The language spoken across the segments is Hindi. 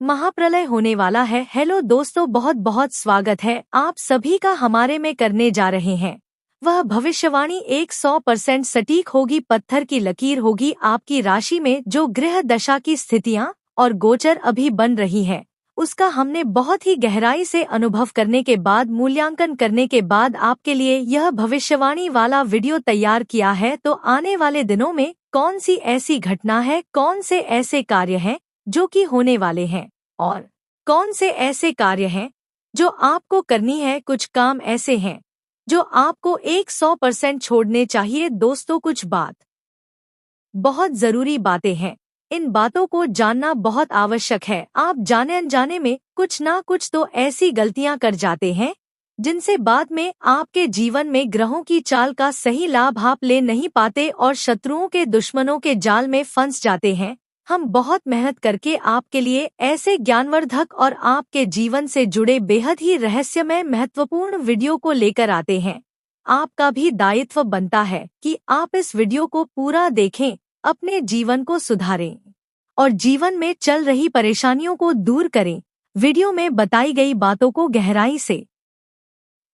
महाप्रलय होने वाला है। हेलो दोस्तों, बहुत बहुत स्वागत है आप सभी का हमारे में करने जा रहे हैं। वह भविष्यवाणी 100% सटीक होगी, पत्थर की लकीर होगी। आपकी राशि में जो ग्रह दशा की स्थितियां और गोचर अभी बन रही है, उसका हमने बहुत ही गहराई से अनुभव करने के बाद, मूल्यांकन करने के बाद आपके लिए यह भविष्यवाणी वाला वीडियो तैयार किया है। तो आने वाले दिनों में कौन सी ऐसी घटना है, कौन से ऐसे कार्य हैं जो कि होने वाले हैं, और कौन से ऐसे कार्य हैं जो आपको करनी है। कुछ काम ऐसे हैं जो आपको 100% छोड़ने चाहिए। दोस्तों, कुछ बहुत जरूरी बातें हैं। इन बातों को जानना बहुत आवश्यक है। आप जाने अनजाने में कुछ ना कुछ तो ऐसी गलतियां कर जाते हैं जिनसे बाद में आपके जीवन में ग्रहों की चाल का सही लाभ आप ले नहीं पाते और शत्रुओं के, दुश्मनों के जाल में फंस जाते हैं। हम बहुत मेहनत करके आपके लिए ऐसे ज्ञानवर्धक और आपके जीवन से जुड़े बेहद ही रहस्यमय महत्वपूर्ण वीडियो को लेकर आते हैं। आपका भी दायित्व बनता है कि आप इस वीडियो को पूरा देखें, अपने जीवन को सुधारें और जीवन में चल रही परेशानियों को दूर करें। वीडियो में बताई गई बातों को गहराई से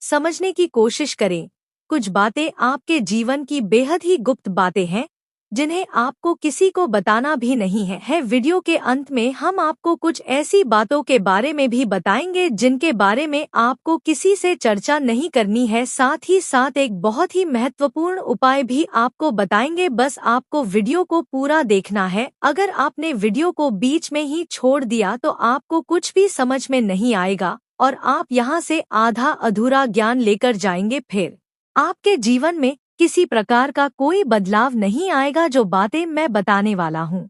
समझने की कोशिश करें। कुछ बातें आपके जीवन की बेहद ही गुप्त बातें हैं जिन्हें आपको किसी को बताना भी नहीं है। वीडियो के अंत में हम आपको कुछ ऐसी बातों के बारे में भी बताएंगे जिनके बारे में आपको किसी से चर्चा नहीं करनी है। साथ ही साथ एक बहुत ही महत्वपूर्ण उपाय भी आपको बताएंगे। बस आपको वीडियो को पूरा देखना है। अगर आपने वीडियो को बीच में ही छोड़ दिया तो आपको कुछ भी समझ में नहीं आएगा और आप यहाँ से आधा अधूरा ज्ञान लेकर जाएंगे। फिर आपके जीवन में किसी प्रकार का कोई बदलाव नहीं आएगा। जो बातें मैं बताने वाला हूँ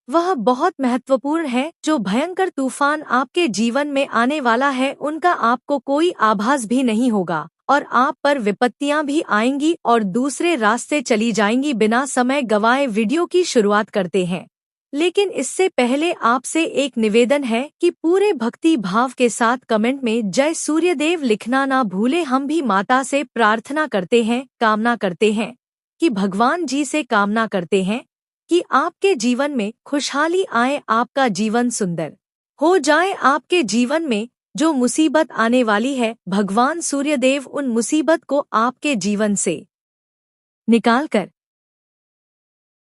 वह बहुत महत्वपूर्ण है। जो भयंकर तूफान आपके जीवन में आने वाला है, उनका आपको कोई आभास भी नहीं होगा और आप पर विपत्तियां भी आएंगी और दूसरे रास्ते चली जाएंगी। बिना समय गवाए वीडियो की शुरुआत करते हैं, लेकिन इससे पहले आपसे एक निवेदन है कि पूरे भक्ति भाव के साथ कमेंट में जय सूर्यदेव लिखना ना भूले। हम भी माता से प्रार्थना करते हैं, कामना करते हैं कि भगवान जी से कामना करते हैं कि आपके जीवन में खुशहाली आए, आपका जीवन सुंदर हो जाए। आपके जीवन में जो मुसीबत आने वाली है, भगवान सूर्यदेव उन मुसीबत को आपके जीवन से निकाल कर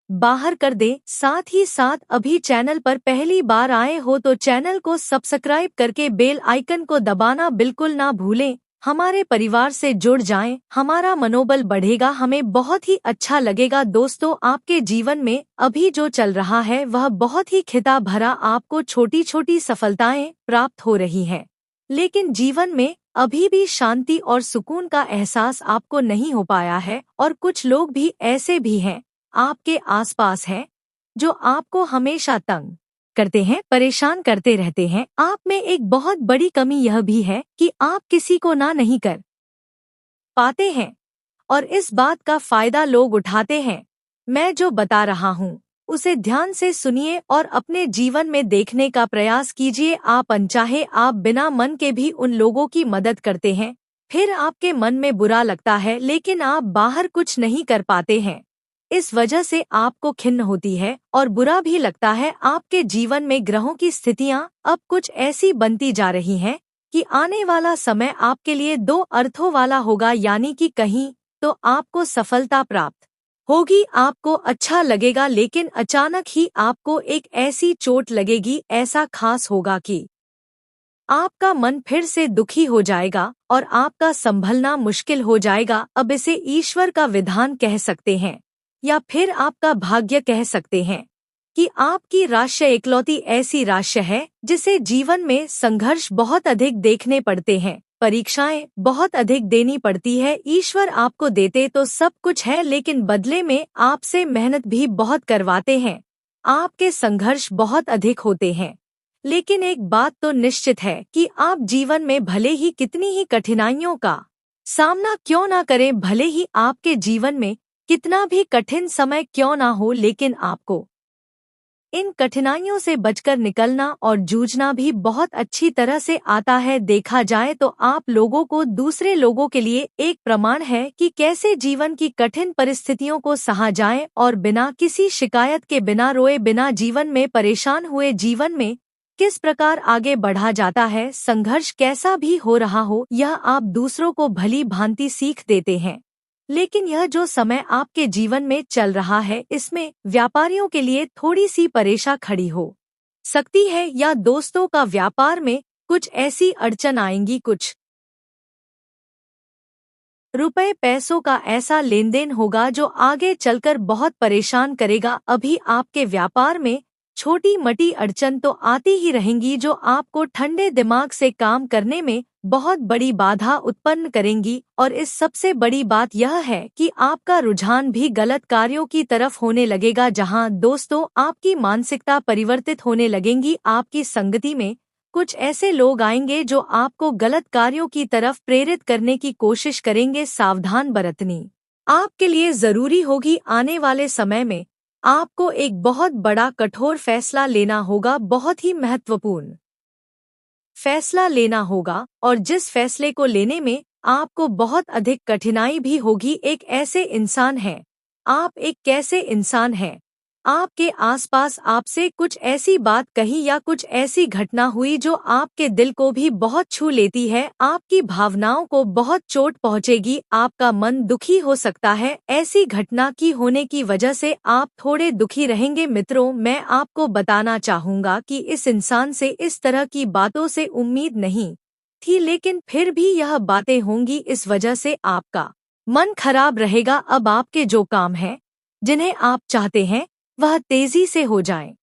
बाहर कर दे। साथ ही साथ अभी चैनल पर पहली बार आए हो तो चैनल को सब्सक्राइब करके बेल आइकन को दबाना बिल्कुल ना भूलें। हमारे परिवार से जुड़ जाएं, हमारा मनोबल बढ़ेगा, हमें बहुत ही अच्छा लगेगा। दोस्तों, आपके जीवन में अभी जो चल रहा है वह बहुत ही खिता भरा, आपको छोटी छोटी सफलताएं प्राप्त हो रही हैं, लेकिन जीवन में अभी भी शांति और सुकून का एहसास आपको नहीं हो पाया है। और कुछ लोग भी ऐसे भी हैं आपके आसपास हैं जो आपको हमेशा तंग करते हैं, परेशान करते रहते हैं। आप में एक बहुत बड़ी कमी यह भी है कि आप किसी को ना नहीं कर पाते हैं और इस बात का फायदा लोग उठाते हैं। मैं जो बता रहा हूँ उसे ध्यान से सुनिए और अपने जीवन में देखने का प्रयास कीजिए। आप अनचाहे, आप बिना मन के भी उन लोगों की मदद करते हैं, फिर आपके मन में बुरा लगता है लेकिन आप बाहर कुछ नहीं कर पाते हैं। इस वजह से आपको खिन्न होती है और बुरा भी लगता है। आपके जीवन में ग्रहों की स्थितियां अब कुछ ऐसी बनती जा रही हैं कि आने वाला समय आपके लिए दो अर्थों वाला होगा, यानी कि कहीं तो आपको सफलता प्राप्त होगी, आपको अच्छा लगेगा, लेकिन अचानक ही आपको एक ऐसी चोट लगेगी, ऐसा खास होगा कि आपका मन फिर से दुखी हो जाएगा और आपका संभलना मुश्किल हो जाएगा। अब इसे ईश्वर का विधान कह सकते हैं या फिर आपका भाग्य कह सकते हैं कि आपकी राशि इकलौती ऐसी राशि है जिसे जीवन में संघर्ष बहुत अधिक देखने पड़ते हैं, परीक्षाएं बहुत अधिक देनी पड़ती है। ईश्वर आपको देते तो सब कुछ है, लेकिन बदले में आपसे मेहनत भी बहुत करवाते हैं, आपके संघर्ष बहुत अधिक होते हैं। लेकिन एक बात तो निश्चित है कि आप जीवन में भले ही कितनी ही कठिनाइयों का सामना क्यों ना करें, भले ही आपके जीवन में कितना भी कठिन समय क्यों ना हो, लेकिन आपको इन कठिनाइयों से बचकर निकलना और जूझना भी बहुत अच्छी तरह से आता है। देखा जाए तो आप लोगों को दूसरे लोगों के लिए एक प्रमाण है कि कैसे जीवन की कठिन परिस्थितियों को सहा जाए और बिना किसी शिकायत के, बिना रोए, बिना जीवन में परेशान हुए, जीवन में किस प्रकार आगे बढ़ा जाता है, संघर्ष कैसा भी हो रहा हो, यह आप दूसरों को भली भांति सीख देते हैं। लेकिन यह जो समय आपके जीवन में चल रहा है, इसमें व्यापारियों के लिए थोड़ी सी परेशानी खड़ी हो सकती है, या दोस्तों का व्यापार में कुछ ऐसी अड़चन आएंगी, कुछ रुपए पैसों का ऐसा लेन देन होगा जो आगे चलकर बहुत परेशान करेगा। अभी आपके व्यापार में छोटी मटी अड़चन तो आती ही रहेंगी, जो आपको ठंडे दिमाग से काम करने में बहुत बड़ी बाधा उत्पन्न करेंगी। और इस सबसे बड़ी बात यह है कि आपका रुझान भी गलत कार्यों की तरफ होने लगेगा, जहां दोस्तों आपकी मानसिकता परिवर्तित होने लगेंगी। आपकी संगति में कुछ ऐसे लोग आएंगे जो आपको गलत कार्यों की तरफ प्रेरित करने की कोशिश करेंगे। सावधान बरतनी आपके लिए जरूरी होगी। आने वाले समय में आपको एक बहुत बड़ा कठोर फैसला लेना होगा, बहुत ही महत्वपूर्ण फैसला लेना होगा, और जिस फैसले को लेने में आपको बहुत अधिक कठिनाई भी होगी। एक ऐसे इंसान हैं आप, एक कैसे इंसान हैं, आपके आसपास आपसे कुछ ऐसी बात कही या कुछ ऐसी घटना हुई जो आपके दिल को भी बहुत छू लेती है, आपकी भावनाओं को बहुत चोट पहुंचेगी, आपका मन दुखी हो सकता है। ऐसी घटना की होने की वजह से आप थोड़े दुखी रहेंगे। मित्रों, मैं आपको बताना चाहूँगा कि इस इंसान से इस तरह की बातों से उम्मीद नहीं थी, लेकिन फिर भी यह बातें होंगी। इस वजह से आपका मन खराब रहेगा। अब आपके जो काम हैं, जिन्हें आप चाहते हैं वह तेजी से हो जाए,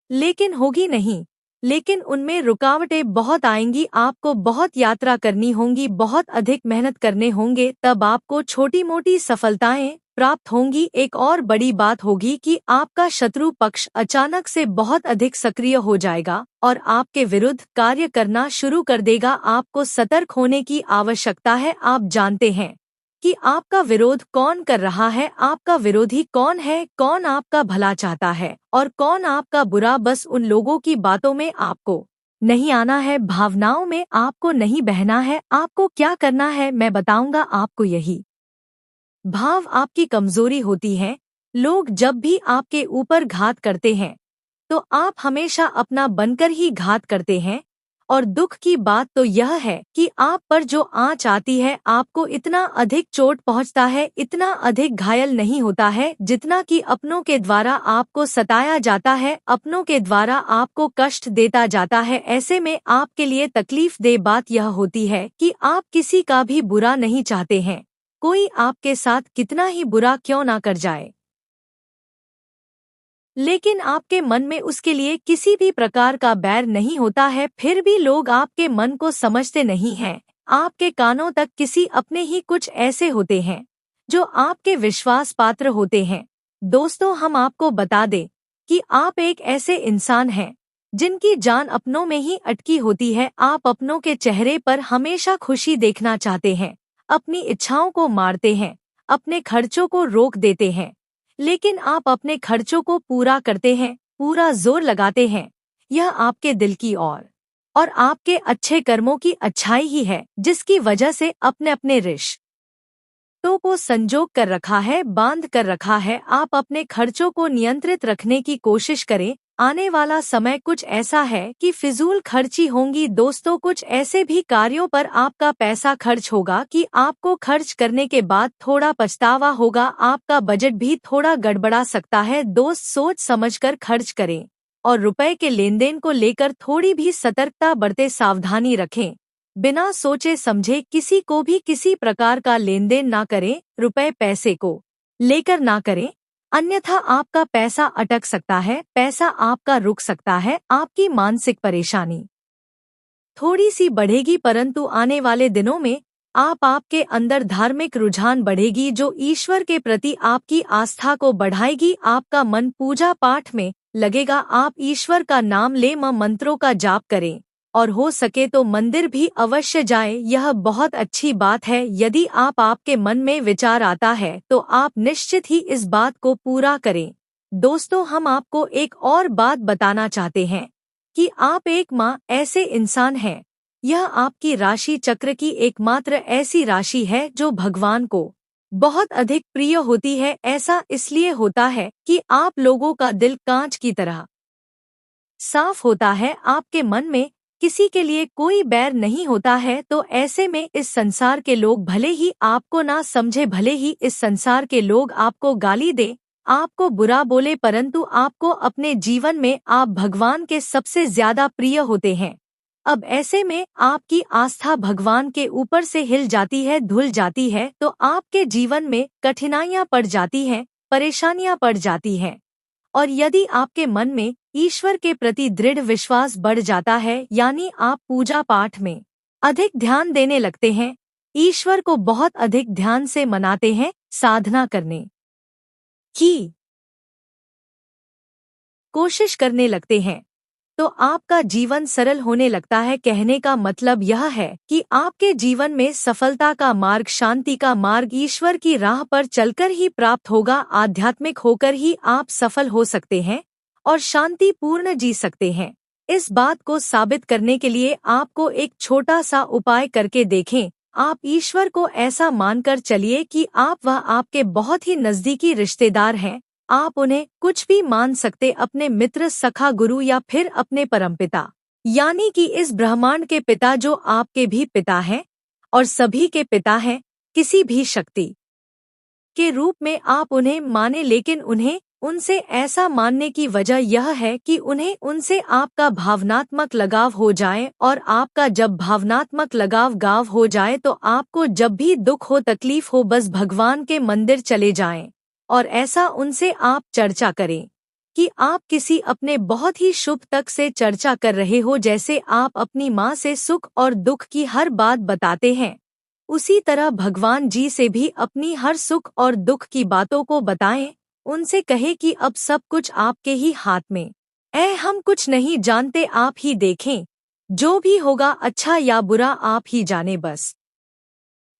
लेकिन होगी नहीं, लेकिन उनमें रुकावटें बहुत आएंगी। आपको बहुत यात्रा करनी होंगी, बहुत अधिक मेहनत करने होंगे, तब आपको छोटी मोटी सफलताएं प्राप्त होंगी। एक और बड़ी बात होगी कि आपका शत्रु पक्ष अचानक से बहुत अधिक सक्रिय हो जाएगा और आपके विरुद्ध कार्य करना शुरू कर देगा। आपको सतर्क होने की आवश्यकता है। आप जानते हैं कि आपका विरोध कौन कर रहा है, आपका विरोधी कौन है, कौन आपका भला चाहता है और कौन आपका बुरा। बस उन लोगों की बातों में आपको नहीं आना है, भावनाओं में आपको नहीं बहना है। आपको क्या करना है मैं बताऊंगा आपको। यही भाव आपकी कमजोरी होती है। लोग जब भी आपके ऊपर घात करते हैं तो आप हमेशा अपना बनकर ही घात करते हैं। और दुख की बात तो यह है कि आप पर जो आँच आती है, आपको इतना अधिक चोट पहुंचता है, इतना अधिक घायल नहीं होता है, जितना कि अपनों के द्वारा आपको सताया जाता है, अपनों के द्वारा आपको कष्ट देता जाता है। ऐसे में आपके लिए तकलीफ दे बात यह होती है कि आप किसी का भी बुरा नहीं चाहते हैं, कोई आपके साथ कितना ही बुरा क्यों ना कर जाए, लेकिन आपके मन में उसके लिए किसी भी प्रकार का बैर नहीं होता है। फिर भी लोग आपके मन को समझते नहीं हैं। आपके कानों तक किसी अपने ही कुछ ऐसे होते हैं जो आपके विश्वास पात्र होते हैं। दोस्तों, हम आपको बता दें कि आप एक ऐसे इंसान हैं जिनकी जान अपनों में ही अटकी होती है। आप अपनों के चेहरे पर हमेशा खुशी देखना चाहते हैं, अपनी इच्छाओं को मारते हैं, अपने खर्चों को रोक देते हैं, लेकिन आप अपने खर्चों को पूरा करते हैं, पूरा जोर लगाते हैं। यह आपके दिल की और आपके अच्छे कर्मों की अच्छाई ही है, जिसकी वजह से अपने अपने रिश्तों को संजोग कर रखा है, बांध कर रखा है। आप अपने खर्चों को नियंत्रित रखने की कोशिश करें। आने वाला समय कुछ ऐसा है कि फिजूल खर्ची होंगी। दोस्तों, कुछ ऐसे भी कार्यों पर आपका पैसा खर्च होगा कि आपको खर्च करने के बाद थोड़ा पछतावा होगा। आपका बजट भी थोड़ा गड़बड़ा सकता है। दोस्त, सोच समझकर खर्च करें और रुपए के लेन देन को लेकर थोड़ी भी सतर्कता बरतें, सावधानी रखें। बिना सोचे समझे किसी को भी किसी प्रकार का लेन देन ना करें, रुपए पैसे को लेकर ना करें, अन्यथा आपका पैसा अटक सकता है, पैसा आपका रुक सकता है। आपकी मानसिक परेशानी थोड़ी सी बढ़ेगी, परंतु आने वाले दिनों में आपके अंदर धार्मिक रुझान बढ़ेगी जो ईश्वर के प्रति आपकी आस्था को बढ़ाएगी। आपका मन पूजा पाठ में लगेगा। आप ईश्वर का नाम लें, मंत्रों का जाप करें और हो सके तो मंदिर भी अवश्य जाएं। यह बहुत अच्छी बात है। यदि आपके मन में विचार आता है तो आप निश्चित ही इस बात को पूरा करें। दोस्तों, हम आपको एक और बात बताना चाहते हैं कि आप एक माँ ऐसे इंसान हैं। यह आपकी राशि चक्र की एकमात्र ऐसी राशि है जो भगवान को बहुत अधिक प्रिय होती है। ऐसा इसलिए होता है कि आप लोगों का दिल कांच की तरह साफ होता है, आपके मन में किसी के लिए कोई बैर नहीं होता है। तो ऐसे में इस संसार के लोग भले ही आपको ना समझे, भले ही इस संसार के लोग आपको गाली दे, आपको बुरा बोले, परंतु आपको अपने जीवन में आप भगवान के सबसे ज्यादा प्रिय होते हैं। अब ऐसे में आपकी आस्था भगवान के ऊपर से हिल जाती है, धुल जाती है, तो आपके जीवन में कठिनाइयां पड़ जाती हैं, परेशानियां पड़ जाती हैं। और यदि आपके मन में ईश्वर के प्रति दृढ़ विश्वास बढ़ जाता है, यानी आप पूजा पाठ में अधिक ध्यान देने लगते हैं, ईश्वर को बहुत अधिक ध्यान से मनाते हैं, साधना करने की कोशिश करने लगते हैं, तो आपका जीवन सरल होने लगता है। कहने का मतलब यह है कि आपके जीवन में सफलता का मार्ग, शांति का मार्ग ईश्वर की राह पर चलकर ही प्राप्त होगा। आध्यात्मिक होकर ही आप सफल हो सकते हैं और शांति पूर्ण जी सकते हैं। इस बात को साबित करने के लिए आपको एक छोटा सा उपाय करके देखें। आप ईश्वर को ऐसा मानकर चलिए कि वह आपके बहुत ही नजदीकी रिश्तेदार हैं। आप उन्हें कुछ भी मान सकते, अपने मित्र, सखा, गुरु या फिर अपने परमपिता, यानी कि इस ब्रह्मांड के पिता जो आपके भी पिता हैं और सभी के पिता हैं, किसी भी शक्ति के रूप में आप उन्हें माने। लेकिन उन्हें उनसे ऐसा मानने की वजह यह है कि उन्हें उनसे आपका भावनात्मक लगाव हो जाए, और आपका जब भावनात्मक लगाव हो जाए तो आपको जब भी दुख हो, तकलीफ हो, बस भगवान के मंदिर चले जाएं और ऐसा उनसे आप चर्चा करें कि आप किसी अपने बहुत ही शुभ तक से चर्चा कर रहे हो। जैसे आप अपनी माँ से सुख और दुख की हर बात बताते हैं, उसी तरह भगवान जी से भी अपनी हर सुख और दुख की बातों को बताएं। उनसे कहे कि अब सब कुछ आपके ही हाथ में, हम कुछ नहीं जानते, आप ही देखें, जो भी होगा अच्छा या बुरा आप ही जाने। बस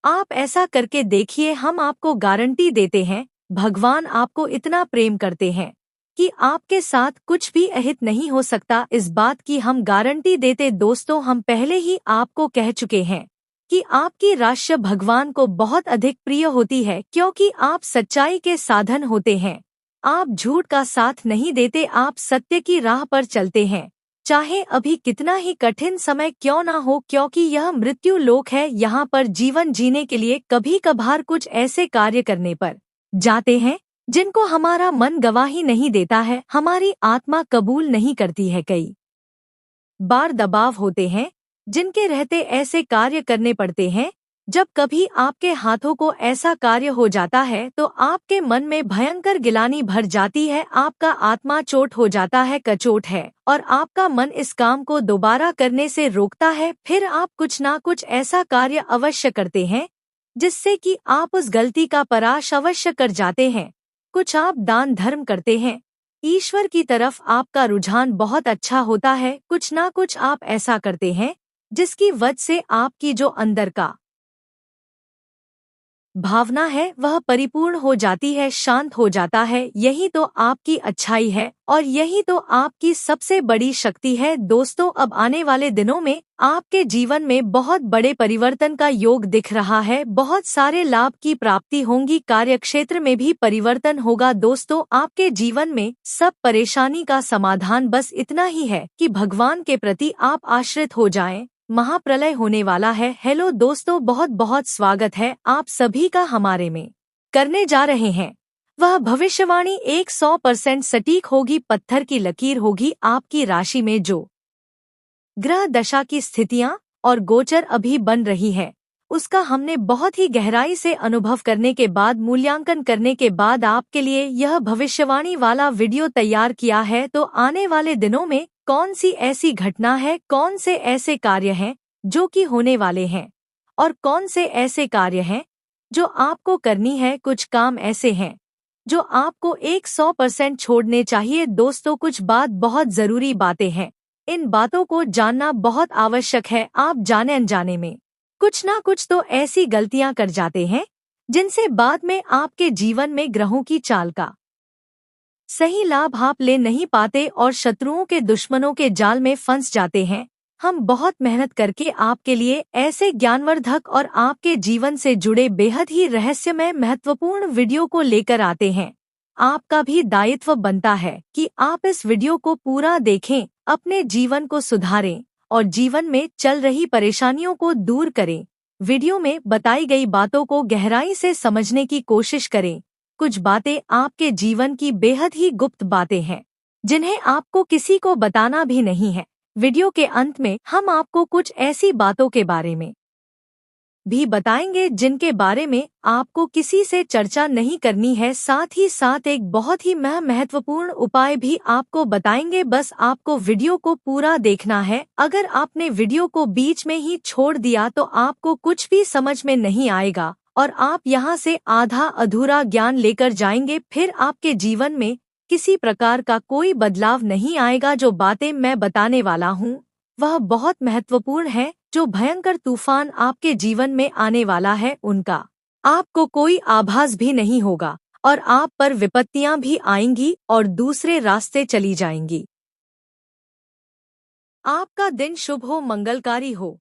आप ऐसा करके देखिए, हम आपको गारंटी देते हैं, भगवान आपको इतना प्रेम करते हैं कि आपके साथ कुछ भी अहित नहीं हो सकता। इस बात की हम गारंटी देते। दोस्तों, हम पहले ही आपको कह चुके हैं कि आपकी राशि भगवान को बहुत अधिक प्रिय होती है, क्योंकि आप सच्चाई के साधन होते हैं। आप झूठ का साथ नहीं देते, आप सत्य की राह पर चलते हैं, चाहे अभी कितना ही कठिन समय क्यों ना हो, क्योंकि यह मृत्यु लोक है। यहाँ पर जीवन जीने के लिए कभी कभार कुछ ऐसे कार्य करने पर जाते हैं जिनको हमारा मन गवाही नहीं देता है, हमारी आत्मा कबूल नहीं करती है। कई बार दबाव होते हैं जिनके रहते ऐसे कार्य करने पड़ते हैं। जब कभी आपके हाथों को ऐसा कार्य हो जाता है तो आपके मन में भयंकर गिलानी भर जाती है, आपका आत्मा चोट हो जाता है, कचोट है, और आपका मन इस काम को दोबारा करने से रोकता है। फिर आप कुछ ना कुछ ऐसा कार्य अवश्य करते हैं जिससे कि आप उस गलती का पराश अवश्य कर जाते हैं। कुछ आप दान धर्म करते हैं, ईश्वर की तरफ आपका रुझान बहुत अच्छा होता है। कुछ ना कुछ आप ऐसा करते हैं जिसकी वजह से आपकी जो अंदर का भावना है वह परिपूर्ण हो जाती है, शांत हो जाता है। यही तो आपकी अच्छाई है और यही तो आपकी सबसे बड़ी शक्ति है। दोस्तों, अब आने वाले दिनों में आपके जीवन में बहुत बड़े परिवर्तन का योग दिख रहा है, बहुत सारे लाभ की प्राप्ति होंगी, कार्यक्षेत्र में भी परिवर्तन होगा। दोस्तों, आपके जीवन में सब परेशानी का समाधान बस इतना ही है कि भगवान के प्रति आप आश्रित हो जाएं। महाप्रलय होने वाला है। हेलो दोस्तों, बहुत बहुत स्वागत है आप सभी का हमारे में करने जा रहे हैं। वह भविष्यवाणी 100% सटीक होगी, पत्थर की लकीर होगी। आपकी राशि में जो ग्रह दशा की स्थितियां और गोचर अभी बन रही है, उसका हमने बहुत ही गहराई से अनुभव करने के बाद, मूल्यांकन करने के बाद आपके लिए यह भविष्यवाणी वाला वीडियो तैयार किया है। तो आने वाले दिनों में कौन सी ऐसी घटना है, कौन से ऐसे कार्य हैं जो कि होने वाले हैं, और कौन से ऐसे कार्य हैं जो आपको करनी है। कुछ काम ऐसे हैं जो आपको 100% छोड़ने चाहिए। दोस्तों, कुछ बात बहुत जरूरी बातें हैं, इन बातों को जानना बहुत आवश्यक है। आप जाने अनजाने में कुछ ना कुछ तो ऐसी गलतियां कर जाते हैं जिनसे बाद में आपके जीवन में ग्रहों की चाल का सही लाभ आप ले नहीं पाते और शत्रुओं के, दुश्मनों के जाल में फंस जाते हैं। हम बहुत मेहनत करके आपके लिए ऐसे ज्ञानवर्धक और आपके जीवन से जुड़े बेहद ही रहस्यमय महत्वपूर्ण वीडियो को लेकर आते हैं। आपका भी दायित्व बनता है कि आप इस वीडियो को पूरा देखें, अपने जीवन को सुधारें और जीवन में चल रही परेशानियों को दूर करें। वीडियो में बताई गई बातों को गहराई से समझने की कोशिश करें। कुछ बातें आपके जीवन की बेहद ही गुप्त बातें हैं, जिन्हें आपको किसी को बताना भी नहीं है। वीडियो के अंत में हम आपको कुछ ऐसी बातों के बारे में भी बताएंगे जिनके बारे में आपको किसी से चर्चा नहीं करनी है। साथ ही साथ एक बहुत ही महत्वपूर्ण उपाय भी आपको बताएंगे। बस आपको वीडियो को पूरा देखना है। अगर आपने वीडियो को बीच में ही छोड़ दिया तो आपको कुछ भी समझ में नहीं आएगा और आप यहाँ से आधा अधूरा ज्ञान लेकर जाएंगे। फिर आपके जीवन में किसी प्रकार का कोई बदलाव नहीं आएगा। जो बातें मैं बताने वाला हूँ वह बहुत महत्वपूर्ण है। जो भयंकर तूफान आपके जीवन में आने वाला है उनका आपको कोई आभास भी नहीं होगा और आप पर विपत्तियां भी आएंगी और दूसरे रास्ते चली जाएंगी। आपका दिन शुभ हो, मंगलकारी हो।